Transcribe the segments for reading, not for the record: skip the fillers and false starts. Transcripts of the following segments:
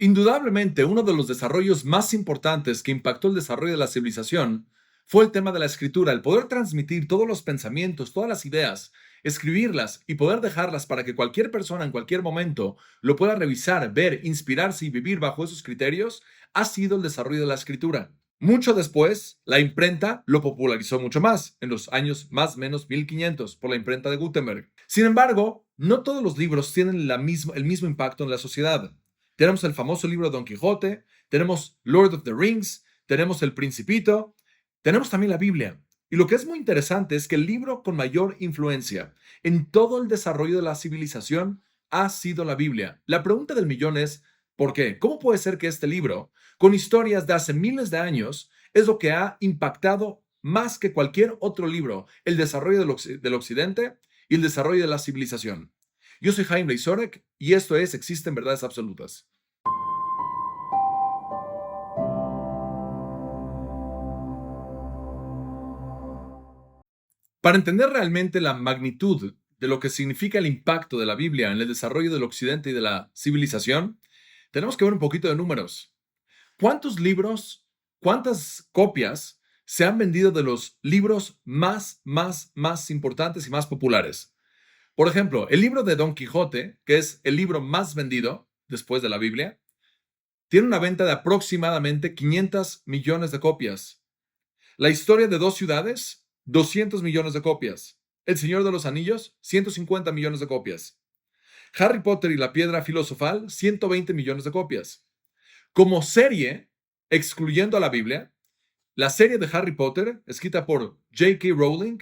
Indudablemente, uno de los desarrollos más importantes que impactó el desarrollo de la civilización fue el tema de la escritura, el poder transmitir todos los pensamientos, todas las ideas, escribirlas y poder dejarlas para que cualquier persona en cualquier momento lo pueda revisar, ver, inspirarse y vivir bajo esos criterios, ha sido el desarrollo de la escritura. Mucho después, la imprenta lo popularizó mucho más, en los años más o menos 1500, por la imprenta de Gutenberg. Sin embargo, no todos los libros tienen el mismo impacto en la sociedad. Tenemos el famoso libro de Don Quijote, tenemos Lord of the Rings, tenemos El Principito, tenemos también la Biblia. Y lo que es muy interesante es que el libro con mayor influencia en todo el desarrollo de la civilización ha sido la Biblia. La pregunta del millón es, ¿por qué? ¿Cómo puede ser que este libro, con historias de hace miles de años, es lo que ha impactado más que cualquier otro libro el desarrollo del Occidente y el desarrollo de la civilización? Yo soy Jaime Leisorek y esto es Existen Verdades Absolutas. Para entender realmente la magnitud de lo que significa el impacto de la Biblia en el desarrollo del Occidente y de la civilización, tenemos que ver un poquito de números. ¿Cuántos libros, cuántas copias se han vendido de los libros más importantes y más populares? Por ejemplo, el libro de Don Quijote, que es el libro más vendido después de la Biblia, tiene una venta de aproximadamente 500 millones de copias. La historia de dos ciudades, 200 millones de copias. El Señor de los Anillos, 150 millones de copias. Harry Potter y la Piedra Filosofal, 120 millones de copias. Como serie, excluyendo a la Biblia, la serie de Harry Potter, escrita por J.K. Rowling,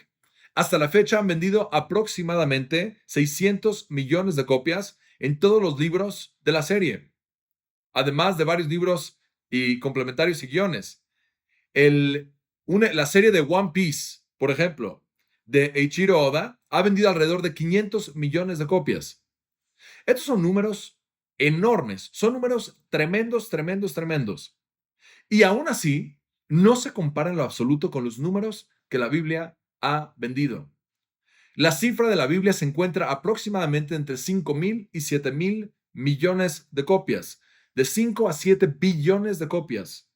hasta la fecha han vendido aproximadamente 600 millones de copias en todos los libros de la serie, además de varios libros y complementarios y guiones. La serie de One Piece, por ejemplo, de Eiichiro Oda, ha vendido alrededor de 500 millones de copias. Estos son números enormes, son números tremendos, tremendos, tremendos. Y aún así, no se comparan en lo absoluto con los números que la Biblia ha vendido. La cifra de la Biblia se encuentra aproximadamente entre 5,000 y 7,000 millones de copias, de 5 a 7 billones de copias.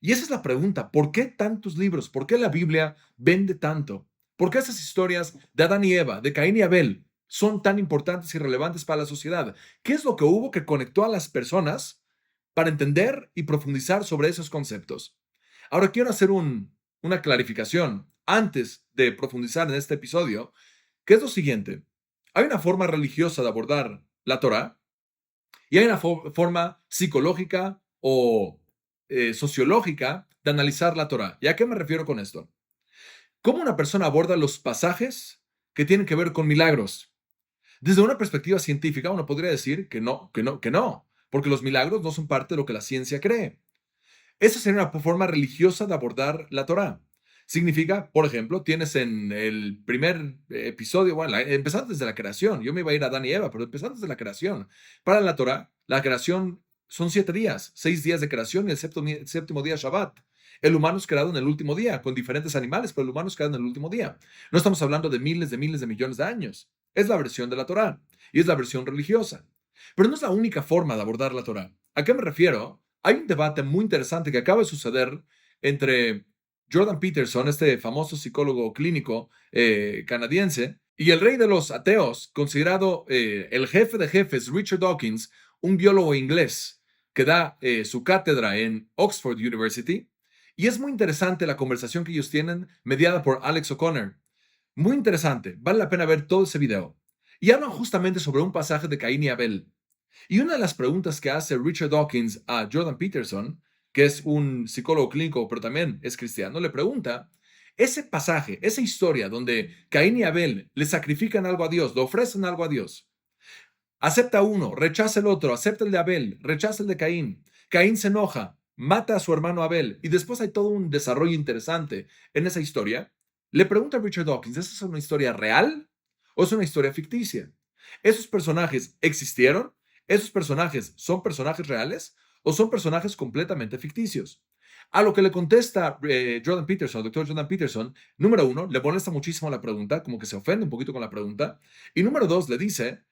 Y esa es la pregunta, ¿por qué tantos libros? ¿Por qué la Biblia vende tanto? ¿Por qué esas historias de Adán y Eva, de Caín y Abel, son tan importantes y relevantes para la sociedad? ¿Qué es lo que hubo que conectó a las personas para entender y profundizar sobre esos conceptos? Ahora quiero hacer una clarificación antes de profundizar en este episodio, que es lo siguiente. Hay una forma religiosa de abordar la Torá y hay una forma psicológica o sociológica de analizar la Torá. ¿Y a qué me refiero con esto? ¿Cómo una persona aborda los pasajes que tienen que ver con milagros? Desde una perspectiva científica, uno podría decir que no, porque los milagros no son parte de lo que la ciencia cree. Esa sería una forma religiosa de abordar la Torá. Significa, por ejemplo, tienes en el primer episodio, bueno, empezando desde la creación, yo me iba a ir a Adán y Eva, pero empezando desde la creación. Para la Torá, la creación son 7 días, 6 días de creación y el séptimo día Shabbat. El humano es creado en el último día, con diferentes animales, pero el humano es creado en el último día. No estamos hablando de miles de millones de años. Es la versión de la Torá y es la versión religiosa. Pero no es la única forma de abordar la Torá. ¿A qué me refiero? Hay un debate muy interesante que acaba de suceder entre Jordan Peterson, este famoso psicólogo clínico canadiense, y el rey de los ateos, considerado el jefe de jefes, Richard Dawkins, un biólogo inglés que da su cátedra en Oxford University. Y es muy interesante la conversación que ellos tienen, mediada por Alex O'Connor. Muy interesante, vale la pena ver todo ese video. Y hablan justamente sobre un pasaje de Caín y Abel. Y una de las preguntas que hace Richard Dawkins a Jordan Peterson, que es un psicólogo clínico, pero también es cristiano, le pregunta, ese pasaje, esa historia donde Caín y Abel le sacrifican algo a Dios, le ofrecen algo a Dios, acepta uno, rechaza el otro, acepta el de Abel, rechaza el de Caín, Caín se enoja, mata a su hermano Abel, y después hay todo un desarrollo interesante en esa historia. Le pregunta a Richard Dawkins, ¿esa es una historia real o es una historia ficticia? ¿Esos personajes existieron? ¿Esos personajes son personajes reales o son personajes completamente ficticios? A lo que le contesta Jordan Peterson, el doctor Jordan Peterson, número uno, le molesta muchísimo la pregunta, como que se ofende un poquito con la pregunta, y número dos, le dice,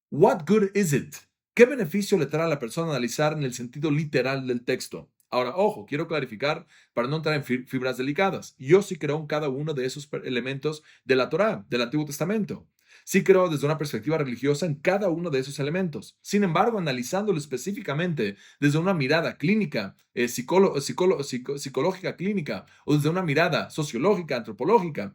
"What good is it?" ¿Qué beneficio le trae a la persona analizar en el sentido literal del texto? Ahora, ojo, quiero clarificar para no entrar en fibras delicadas. Yo sí creo en cada uno de esos elementos de la Torá, del Antiguo Testamento. Sí creo desde una perspectiva religiosa en cada uno de esos elementos. Sin embargo, analizándolo específicamente desde una mirada clínica, psicológica clínica, o desde una mirada sociológica, antropológica,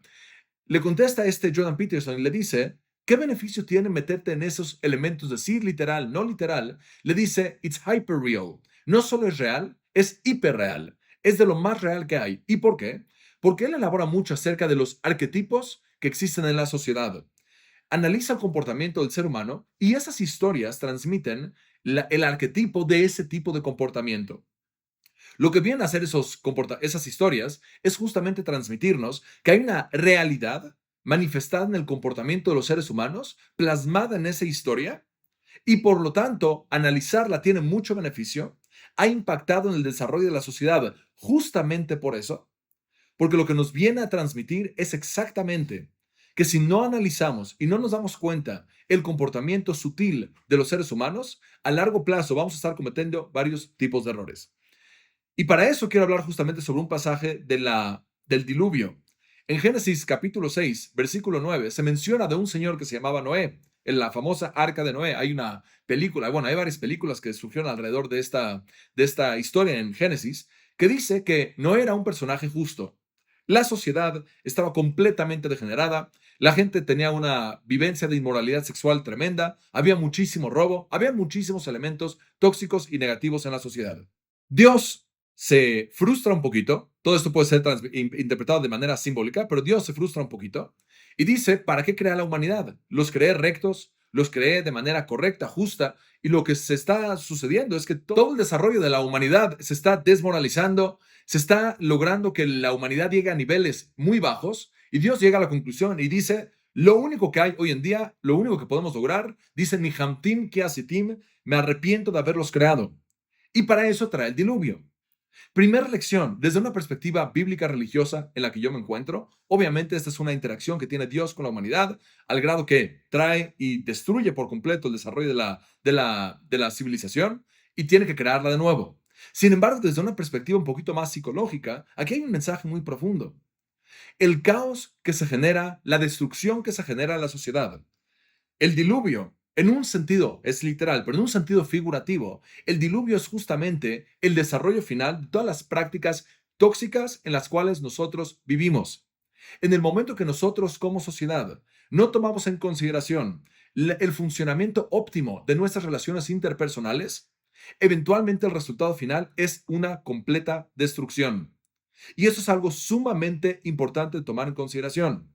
le contesta Jordan Peterson y le dice, ¿qué beneficio tiene meterte en esos elementos, decir literal, no literal? Le dice, it's hyper real. No solo es real, es hiperreal. Es de lo más real que hay. ¿Y por qué? Porque él elabora mucho acerca de los arquetipos que existen en la sociedad. Analiza el comportamiento del ser humano y esas historias transmiten el arquetipo de ese tipo de comportamiento. Lo que vienen a hacer esas historias es justamente transmitirnos que hay una realidad manifestada en el comportamiento de los seres humanos, plasmada en esa historia, y por lo tanto, analizarla tiene mucho beneficio, ha impactado en el desarrollo de la sociedad justamente por eso, porque lo que nos viene a transmitir es exactamente que si no analizamos y no nos damos cuenta el comportamiento sutil de los seres humanos, a largo plazo vamos a estar cometiendo varios tipos de errores. Y para eso quiero hablar justamente sobre un pasaje del diluvio. En Génesis capítulo 6, versículo 9, se menciona de un señor que se llamaba Noé, en la famosa Arca de Noé. Hay una película, bueno, hay varias películas que surgieron alrededor de esta historia en Génesis, que dice que Noé era un personaje justo. La sociedad estaba completamente degenerada, la gente tenía una vivencia de inmoralidad sexual tremenda, había muchísimo robo, había muchísimos elementos tóxicos y negativos en la sociedad. Dios se frustra un poquito, todo esto puede ser interpretado de manera simbólica, pero Dios se frustra un poquito y dice, ¿para qué crea la humanidad? Los creé rectos, los creé de manera correcta, justa, y lo que se está sucediendo es que todo el desarrollo de la humanidad se está desmoralizando, se está logrando que la humanidad llegue a niveles muy bajos, y Dios llega a la conclusión y dice, lo único que hay hoy en día, lo único que podemos lograr, dice Nihamtim Kiasitim, me arrepiento de haberlos creado. Y para eso trae el diluvio. Primera lección, desde una perspectiva bíblica religiosa en la que yo me encuentro, obviamente esta es una interacción que tiene Dios con la humanidad, al grado que trae y destruye por completo el desarrollo de la civilización y tiene que crearla de nuevo. Sin embargo, desde una perspectiva un poquito más psicológica, aquí hay un mensaje muy profundo. El caos que se genera, la destrucción que se genera en la sociedad, el diluvio, en un sentido es literal, pero en un sentido figurativo, el diluvio es justamente el desarrollo final de todas las prácticas tóxicas en las cuales nosotros vivimos. En el momento que nosotros como sociedad no tomamos en consideración el funcionamiento óptimo de nuestras relaciones interpersonales, eventualmente el resultado final es una completa destrucción. Y eso es algo sumamente importante de tomar en consideración.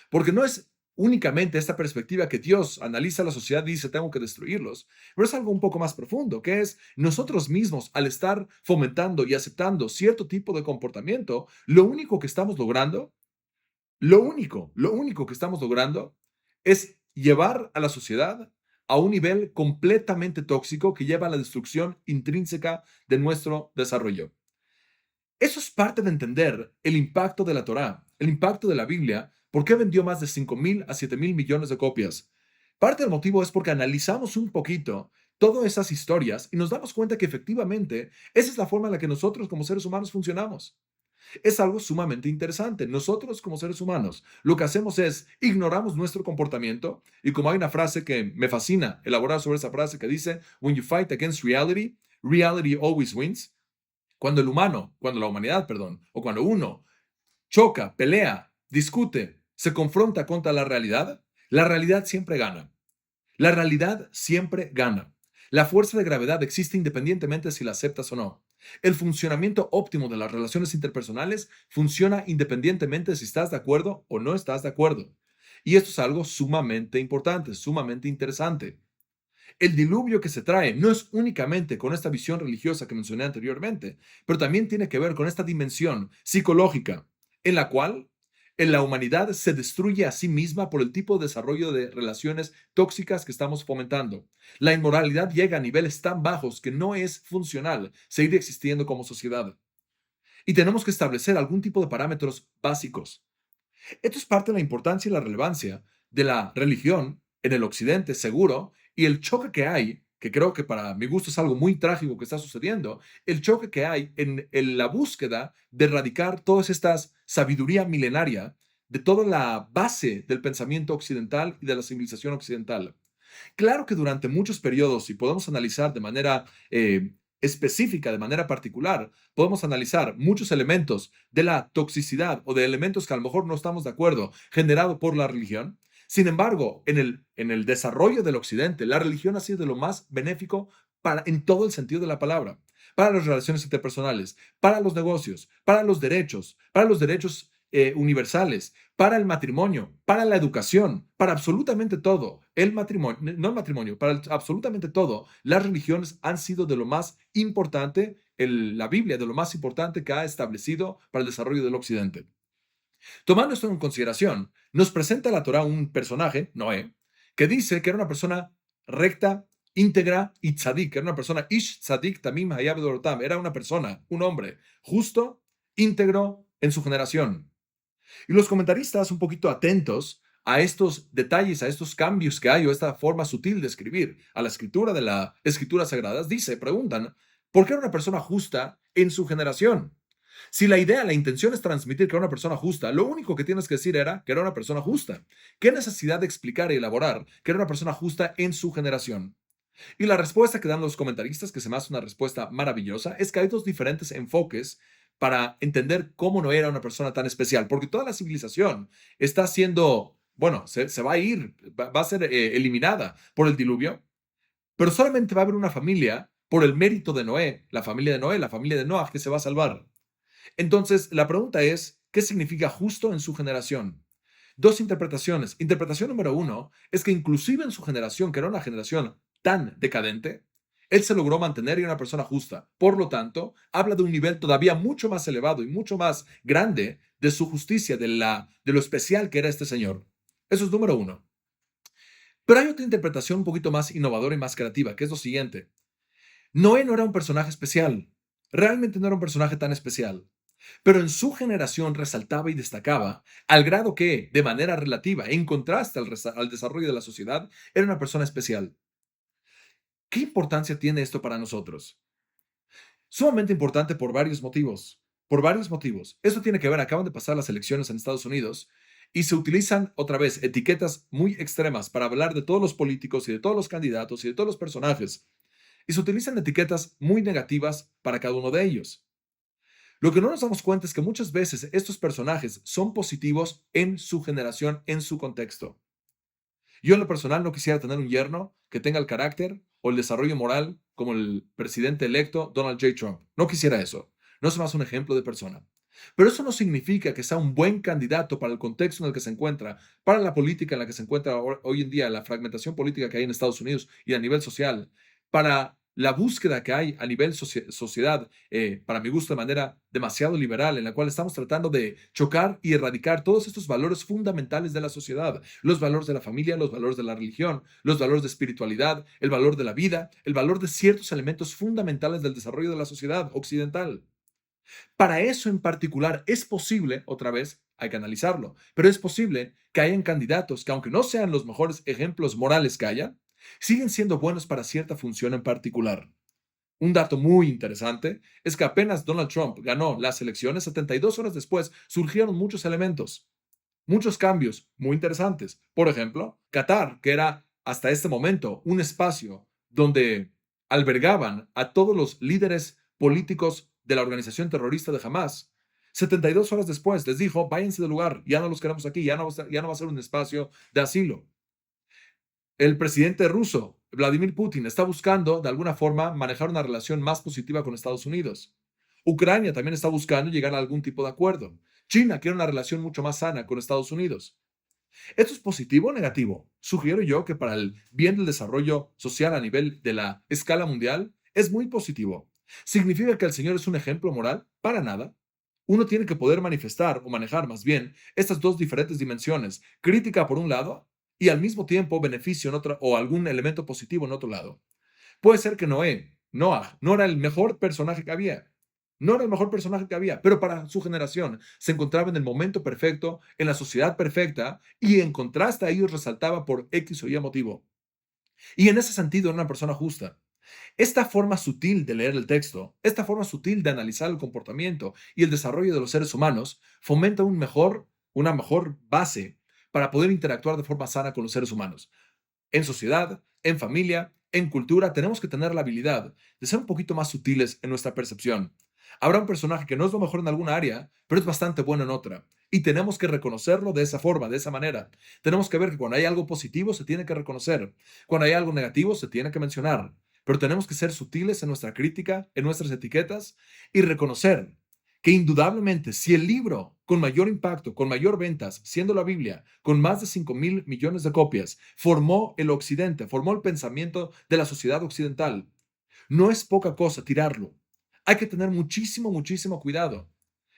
Porque no es únicamente esta perspectiva que Dios analiza la sociedad y dice tengo que destruirlos, pero es algo un poco más profundo, que es nosotros mismos al estar fomentando y aceptando cierto tipo de comportamiento, lo único que estamos logrando, lo único que estamos logrando es llevar a la sociedad a un nivel completamente tóxico que lleva a la destrucción intrínseca de nuestro desarrollo. Eso es parte de entender el impacto de la Torá, el impacto de la Biblia, por qué vendió más de 5,000 a 7,000 millones de copias. Parte del motivo es porque analizamos un poquito todas esas historias y nos damos cuenta que efectivamente esa es la forma en la que nosotros como seres humanos funcionamos. Es algo sumamente interesante. Nosotros como seres humanos lo que hacemos es ignoramos nuestro comportamiento y como hay una frase que me fascina elaborar sobre esa frase que dice, when you fight against reality, reality always wins. Cuando la humanidad, perdón, o cuando uno choca, pelea, discute, se confronta contra la realidad siempre gana. La realidad siempre gana. La fuerza de gravedad existe independientemente si la aceptas o no. El funcionamiento óptimo de las relaciones interpersonales funciona independientemente si estás de acuerdo o no estás de acuerdo. Y esto es algo sumamente importante, sumamente interesante. El diluvio que se trae no es únicamente con esta visión religiosa que mencioné anteriormente, pero también tiene que ver con esta dimensión psicológica en la cual la humanidad se destruye a sí misma por el tipo de desarrollo de relaciones tóxicas que estamos fomentando. La inmoralidad llega a niveles tan bajos que no es funcional seguir existiendo como sociedad. Y tenemos que establecer algún tipo de parámetros básicos. Esto es parte de la importancia y la relevancia de la religión en el occidente, seguro, y el choque que hay que creo que para mi gusto es algo muy trágico que está sucediendo, el choque que hay en la búsqueda de erradicar todas estas sabiduría milenaria de toda la base del pensamiento occidental y de la civilización occidental. Claro que durante muchos periodos, si podemos analizar de manera específica, de manera particular, podemos analizar muchos elementos de la toxicidad o de elementos que a lo mejor no estamos de acuerdo generado por la religión. Sin embargo, en el desarrollo del Occidente, la religión ha sido de lo más benéfico en todo el sentido de la palabra, para las relaciones interpersonales, para los negocios, para los derechos universales, para el matrimonio, para la educación, para absolutamente todo. El matrimonio, no el matrimonio, para absolutamente todo. Las religiones han sido de lo más importante, la Biblia de lo más importante que ha establecido para el desarrollo del Occidente. Tomando esto en consideración, nos presenta la Torá un personaje, Noé, que dice que era una persona recta, íntegra y tzadik, era una persona ish tzadik tamim hayab dorotam, era una persona, un hombre justo, íntegro en su generación. Y los comentaristas, un poquito atentos a estos detalles, a estos cambios que hay, o esta forma sutil de escribir a la escritura de las escrituras sagradas, preguntan, ¿por qué era una persona justa en su generación? Si la idea, la intención es transmitir que era una persona justa, lo único que tienes que decir era que era una persona justa. ¿Qué necesidad de explicar y elaborar que era una persona justa en su generación? Y la respuesta que dan los comentaristas, que se me hace una respuesta maravillosa, es que hay dos diferentes enfoques para entender cómo no era una persona tan especial, porque toda la civilización está siendo, bueno, se va a ir, va a ser eliminada por el diluvio, pero solamente va a haber una familia por el mérito de Noé, la familia de Noé, la familia de Noah, que se va a salvar. Entonces, la pregunta es, ¿qué significa justo en su generación? Dos interpretaciones. Interpretación número uno es que inclusive en su generación, que era una generación tan decadente, él se logró mantener y era una persona justa. Por lo tanto, habla de un nivel todavía mucho más elevado y mucho más grande de su justicia, de lo especial que era este señor. Eso es número uno. Pero hay otra interpretación un poquito más innovadora y más creativa, que es lo siguiente. Noé no era un personaje especial. Realmente no era un personaje tan especial. Pero en su generación resaltaba y destacaba al grado que, de manera relativa, en contraste al desarrollo de la sociedad, era una persona especial. ¿Qué importancia tiene esto para nosotros? Sumamente importante por varios motivos. Por varios motivos. Esto tiene que ver, acaban de pasar las elecciones en Estados Unidos y se utilizan otra vez etiquetas muy extremas para hablar de todos los políticos y de todos los candidatos y de todos los personajes. Y se utilizan etiquetas muy negativas para cada uno de ellos. Lo que no nos damos cuenta es que muchas veces estos personajes son positivos en su generación, en su contexto. Yo en lo personal no quisiera tener un yerno que tenga el carácter o el desarrollo moral como el presidente electo Donald J. Trump. No quisiera eso. No es más un ejemplo de persona. Pero eso no significa que sea un buen candidato para el contexto en el que se encuentra, para la política en la que se encuentra hoy en día, la fragmentación política que hay en Estados Unidos y a nivel social, para la búsqueda que hay a nivel sociedad, para mi gusto de manera demasiado liberal, en la cual estamos tratando de chocar y erradicar todos estos valores fundamentales de la sociedad, los valores de la familia, los valores de la religión, los valores de espiritualidad, el valor de la vida, el valor de ciertos elementos fundamentales del desarrollo de la sociedad occidental. Para eso en particular es posible, otra vez, hay que analizarlo, pero es posible que hayan candidatos que aunque no sean los mejores ejemplos morales que haya, siguen siendo buenos para cierta función en particular. Un dato muy interesante es que apenas Donald Trump ganó las elecciones, 72 horas después surgieron muchos elementos, muchos cambios muy interesantes. Por ejemplo, Qatar, que era hasta este momento un espacio donde albergaban a todos los líderes políticos de la organización terrorista de Hamas, 72 horas después les dijo, váyanse del lugar, ya no los queremos aquí, ya no va a ser un espacio de asilo. El presidente ruso, Vladimir Putin, está buscando de alguna forma manejar una relación más positiva con Estados Unidos. Ucrania también está buscando llegar a algún tipo de acuerdo. China quiere una relación mucho más sana con Estados Unidos. ¿Esto es positivo o negativo? Sugiero yo que para el bien del desarrollo social a nivel de la escala mundial es muy positivo. ¿Significa que el Señor es un ejemplo moral? Para nada. Uno tiene que poder manifestar o manejar más bien estas dos diferentes dimensiones, crítica por un lado y al mismo tiempo beneficio en otro o algún elemento positivo en otro lado. Puede ser que Noah, no era el mejor personaje que había. No era el mejor personaje que había, pero para su generación se encontraba en el momento perfecto, en la sociedad perfecta, y en contraste a ellos resaltaba por X o Y motivo. Y en ese sentido, era una persona justa. Esta forma sutil de leer el texto, esta forma sutil de analizar el comportamiento y el desarrollo de los seres humanos, fomenta una mejor base para poder interactuar de forma sana con los seres humanos. En sociedad, en familia, en cultura, tenemos que tener la habilidad de ser un poquito más sutiles en nuestra percepción. Habrá un personaje que no es lo mejor en alguna área, pero es bastante bueno en otra. Y tenemos que reconocerlo de esa forma, de esa manera. Tenemos que ver que cuando hay algo positivo se tiene que reconocer. Cuando hay algo negativo se tiene que mencionar. Pero tenemos que ser sutiles en nuestra crítica, en nuestras etiquetas y reconocer que indudablemente si el libro con mayor impacto, con mayor ventas, siendo la Biblia, con más de 5.000 millones de copias, formó el occidente, formó el pensamiento de la sociedad occidental, no es poca cosa tirarlo. Hay que tener muchísimo, muchísimo cuidado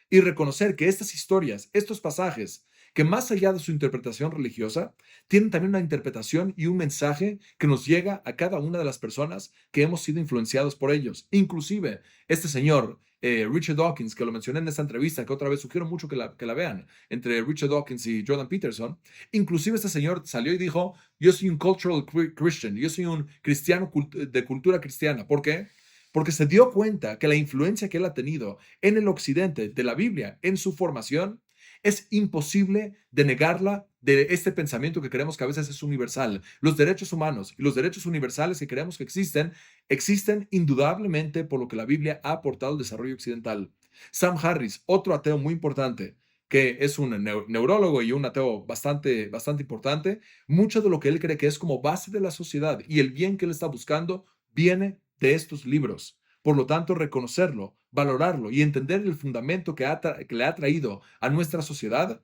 y reconocer que estas historias, estos pasajes, que más allá de su interpretación religiosa, tienen también una interpretación y un mensaje que nos llega a cada una de las personas que hemos sido influenciados por ellos. Inclusive, este señor, Richard Dawkins, que lo mencioné en esta entrevista, que otra vez sugiero mucho que la vean, entre Richard Dawkins y Jordan Peterson, inclusive este señor salió y dijo, yo soy un cultural Christian, yo soy un cristiano de cultura cristiana. ¿Por qué? Porque se dio cuenta que la influencia que él ha tenido en el occidente de la Biblia, en su formación, es imposible de negarla de este pensamiento que creemos que a veces es universal. Los derechos humanos y los derechos universales que creemos que existen, existen indudablemente por lo que la Biblia ha aportado al desarrollo occidental. Sam Harris, otro ateo muy importante, que es un neurólogo y un ateo bastante, bastante importante, mucho de lo que él cree que es como base de la sociedad y el bien que él está buscando viene de estos libros. Por lo tanto, reconocerlo, valorarlo y entender el fundamento que le ha traído a nuestra sociedad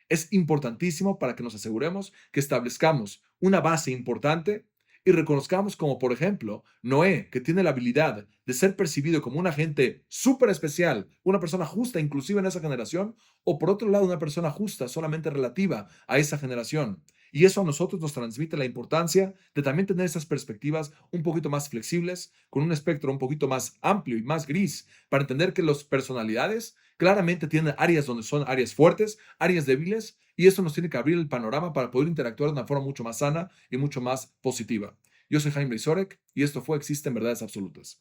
es importantísimo para que nos aseguremos que establezcamos una base importante y reconozcamos como, por ejemplo, Noé, que tiene la habilidad de ser percibido como un agente súper especial, una persona justa inclusive en esa generación, o por otro lado, una persona justa solamente relativa a esa generación. Y eso a nosotros nos transmite la importancia de también tener esas perspectivas un poquito más flexibles, con un espectro un poquito más amplio y más gris, para entender que las personalidades claramente tienen áreas donde son áreas fuertes, áreas débiles, y eso nos tiene que abrir el panorama para poder interactuar de una forma mucho más sana y mucho más positiva. Yo soy Jaime Isorek y esto fue Existen Verdades Absolutas.